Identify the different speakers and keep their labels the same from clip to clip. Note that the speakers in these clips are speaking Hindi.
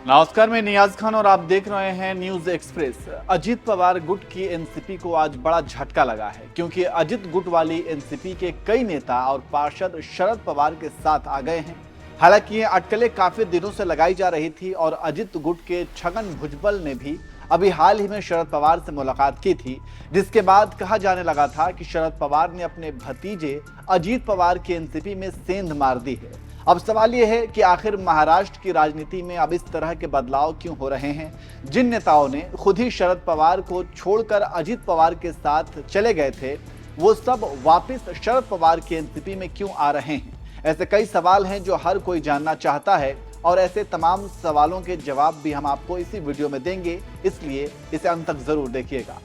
Speaker 1: नमस्कार, मैं नियाज खान और आप देख रहे हैं न्यूज एक्सप्रेस। अजीत पवार गुट की एनसीपी को आज बड़ा झटका लगा है, क्योंकि अजीत गुट वाली एनसीपी के कई नेता और पार्षद शरद पवार के साथ आ गए हैं। हालांकि ये अटकलें काफी दिनों से लगाई जा रही थी और अजीत गुट के छगन भुजबल ने भी अभी हाल ही में शरद पवार से मुलाकात की थी, जिसके बाद कहा जाने लगा था कि शरद पवार ने अपने भतीजे अजीत पवार की एनसीपी में सेंध मार दी है। अब सवाल यह है कि आखिर महाराष्ट्र की राजनीति में अब इस तरह के बदलाव क्यों हो रहे हैं। जिन नेताओं ने खुद ही शरद पवार को छोड़कर अजीत पवार के साथ चले गए थे, वो सब वापस शरद पवार की एनसीपी में क्यों आ रहे हैं। ऐसे कई सवाल हैं जो हर कोई जानना चाहता है और ऐसे तमाम सवालों के जवाब भी हम आपको इसी वीडियो में देंगे, इसलिए इसे अंत तक जरूर देखिएगा।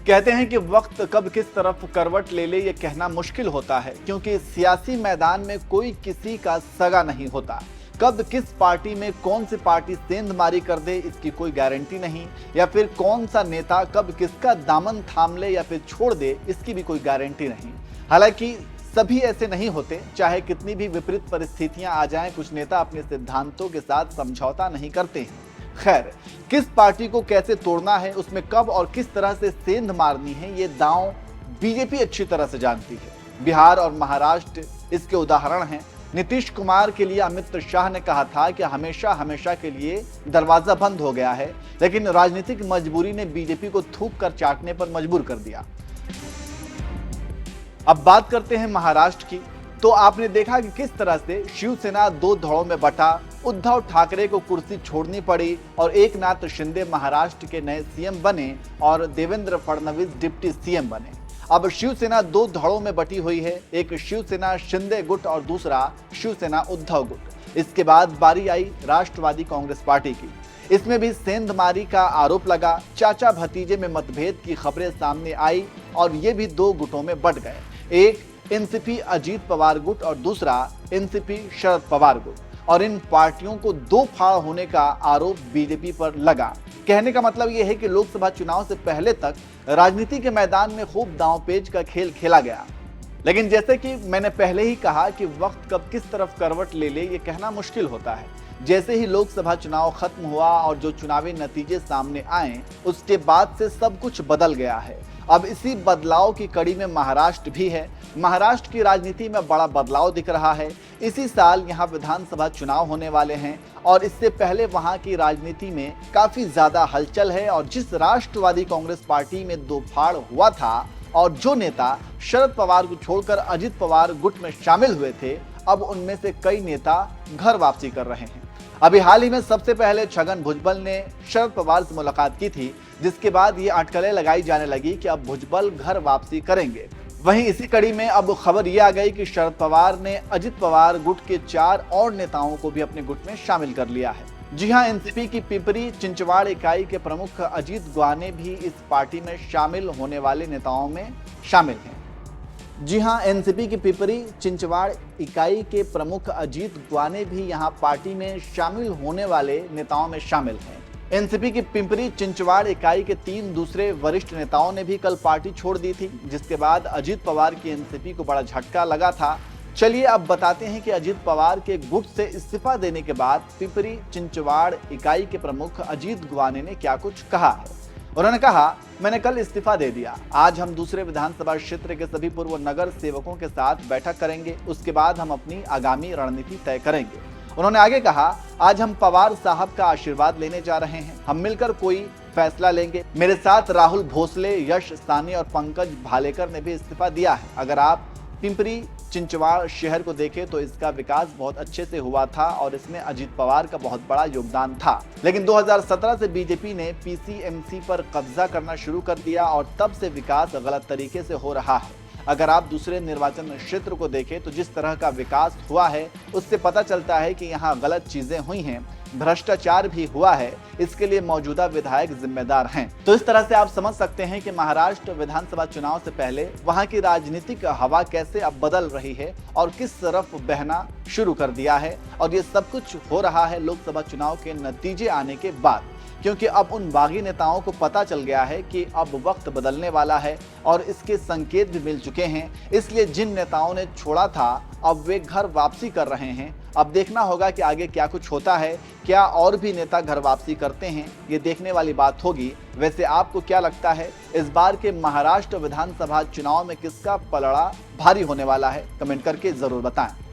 Speaker 1: कहते हैं कि वक्त कब किस तरफ करवट ले ले ये कहना मुश्किल होता है, क्योंकि सियासी मैदान में कोई किसी का सगा नहीं होता। कब किस पार्टी में कौन सी पार्टी सेंधमारी कर दे इसकी कोई गारंटी नहीं, या फिर कौन सा नेता कब किसका दामन थाम ले या फिर छोड़ दे इसकी भी कोई गारंटी नहीं। हालांकि सभी ऐसे नहीं होते, चाहे कितनी भी विपरीत परिस्थितियां आ जाएं, कुछ नेता अपने सिद्धांतों के साथ समझौता नहीं करते हैं। खैर, किस पार्टी को कैसे तोड़ना है, उसमें कब और किस तरह से सेंध मारनी है, ये दांव बीजेपी अच्छी तरह से जानती है। बिहार और महाराष्ट्र इसके उदाहरण हैं। नीतीश कुमार के लिए अमित शाह ने कहा था कि हमेशा हमेशा के लिए दरवाजा बंद हो गया है, लेकिन राजनीतिक मजबूरी ने बीजेपी को थूक कर चाटने पर मजबूर कर दिया। अब बात करते हैं महाराष्ट्र की। तो आपने देखा कि किस तरह से शिवसेना दो धड़ों में बटा। उद्धव ठाकरे को कुर्सी छोड़नी पड़ी और एकनाथ शिंदे महाराष्ट्र के नए सीएम बने और देवेंद्र फडणवीस डिप्टी सीएम बने। अब शिवसेना दो धड़ों में बटी हुई है, एक शिवसेना शिंदे गुट और दूसरा शिवसेना उद्धव गुट। इसके बाद बारी आई राष्ट्रवादी कांग्रेस पार्टी की। इसमें भी सेंधमारी का आरोप लगा। चाचा भतीजे में मतभेद की खबरें सामने आई और ये भी दो गुटों में बट गए। एक एनसीपी अजीत पवार गुट और दूसरा एनसीपी शरद पवार गुट, और इन पार्टियों को दो फाड़ होने का आरोप बीजेपी पर लगा। कहने का मतलब यह है कि लोकसभा चुनाव से पहले तक राजनीति के मैदान में खूब दांवपेच का खेल खेला गया, लेकिन जैसे कि मैंने पहले ही कहा कि वक्त कब किस तरफ करवट ले ले ये कहना मुश्किल होता है। जैसे ही लोकसभा चुनाव खत्म हुआ और जो चुनावी नतीजे सामने आए, उसके बाद से सब कुछ बदल गया है। अब इसी बदलाव की कड़ी में महाराष्ट्र भी है। महाराष्ट्र की राजनीति में बड़ा बदलाव दिख रहा है। इसी साल यहाँ विधानसभा चुनाव होने वाले हैं और इससे पहले वहाँ की राजनीति में काफी ज्यादा हलचल है। और जिस राष्ट्रवादी कांग्रेस पार्टी में दो फाड़ हुआ था और जो नेता शरद पवार को छोड़कर अजित पवार गुट में शामिल हुए थे, अब उनमें से कई नेता घर वापसी कर रहे हैं। अभी हाल ही में सबसे पहले छगन भुजबल ने शरद पवार से मुलाकात की थी, जिसके बाद ये अटकलें लगाई जाने लगी कि अब भुजबल घर वापसी करेंगे। वहीं इसी कड़ी में अब खबर ये आ गई कि शरद पवार ने अजित पवार गुट के 4 और नेताओं को भी अपने गुट में शामिल कर लिया है। जी हां, एनसीपी की पिपरी चिंचवाड़ इकाई के प्रमुख अजीत ग्वाने भी इस पार्टी में शामिल होने वाले नेताओं में शामिल हैं। जी हां, एनसीपी की पिपरी चिंचवाड़ इकाई के प्रमुख अजीत ग्वाने भी यहां पार्टी में शामिल होने वाले नेताओं में शामिल हैं। एनसीपी की पिंपरी चिंचवाड़ इकाई के 3 दूसरे वरिष्ठ नेताओं ने भी कल पार्टी छोड़ दी थी, जिसके बाद अजीत पवार की एनसीपी को बड़ा झटका लगा था। चलिए अब बताते हैं कि अजीत पवार के गुट से इस्तीफा देने के बाद पिंपरी चिंचवाड़ इकाई के प्रमुख अजीत ग्वाने ने क्या कुछ कहा है। उन्होंने कहा, मैंने कल इस्तीफा दे दिया। आज हम दूसरे विधानसभा क्षेत्र के सभी पूर्व नगर सेवकों के साथ बैठक करेंगे। उसके बाद हम अपनी आगामी रणनीति तय करेंगे। उन्होंने आगे कहा, आज हम पवार साहब का आशीर्वाद लेने जा रहे हैं। हम मिलकर कोई फैसला लेंगे। मेरे साथ राहुल भोसले, यश सानी और पंकज भालेकर ने भी इस्तीफा दिया है। अगर आप पिंपरी चिंचवाड़ शहर को देखें तो इसका विकास बहुत अच्छे से हुआ था और इसमें अजीत पवार का बहुत बड़ा योगदान था। लेकिन 2017 से बीजेपी ने पीसीएमसी पर कब्जा करना शुरू कर दिया और तब से विकास गलत तरीके से हो रहा है। अगर आप दूसरे निर्वाचन क्षेत्र को देखें तो जिस तरह का विकास हुआ है उससे पता चलता है कि यहाँ गलत चीजें हुई हैं, भ्रष्टाचार भी हुआ है। इसके लिए मौजूदा विधायक जिम्मेदार हैं। तो इस तरह से आप समझ सकते हैं कि महाराष्ट्र विधानसभा चुनाव से पहले वहां की राजनीतिक हवा कैसे अब बदल रही है और किस तरफ बहना शुरू कर दिया है। और ये सब कुछ हो रहा है लोकसभा चुनाव के नतीजे आने के बाद। क्योंकि अब उन बागी नेताओं को पता चल गया है कि अब वक्त बदलने वाला है और इसके संकेत भी मिल चुके हैं। इसलिए जिन नेताओं ने छोड़ा था अब वे घर वापसी कर रहे हैं। अब देखना होगा कि आगे क्या कुछ होता है, क्या और भी नेता घर वापसी करते हैं, ये देखने वाली बात होगी। वैसे आपको क्या लगता है, इस बार के महाराष्ट्र विधानसभा चुनाव में किसका पलड़ा भारी होने वाला है? कमेंट करके जरूर बताएं।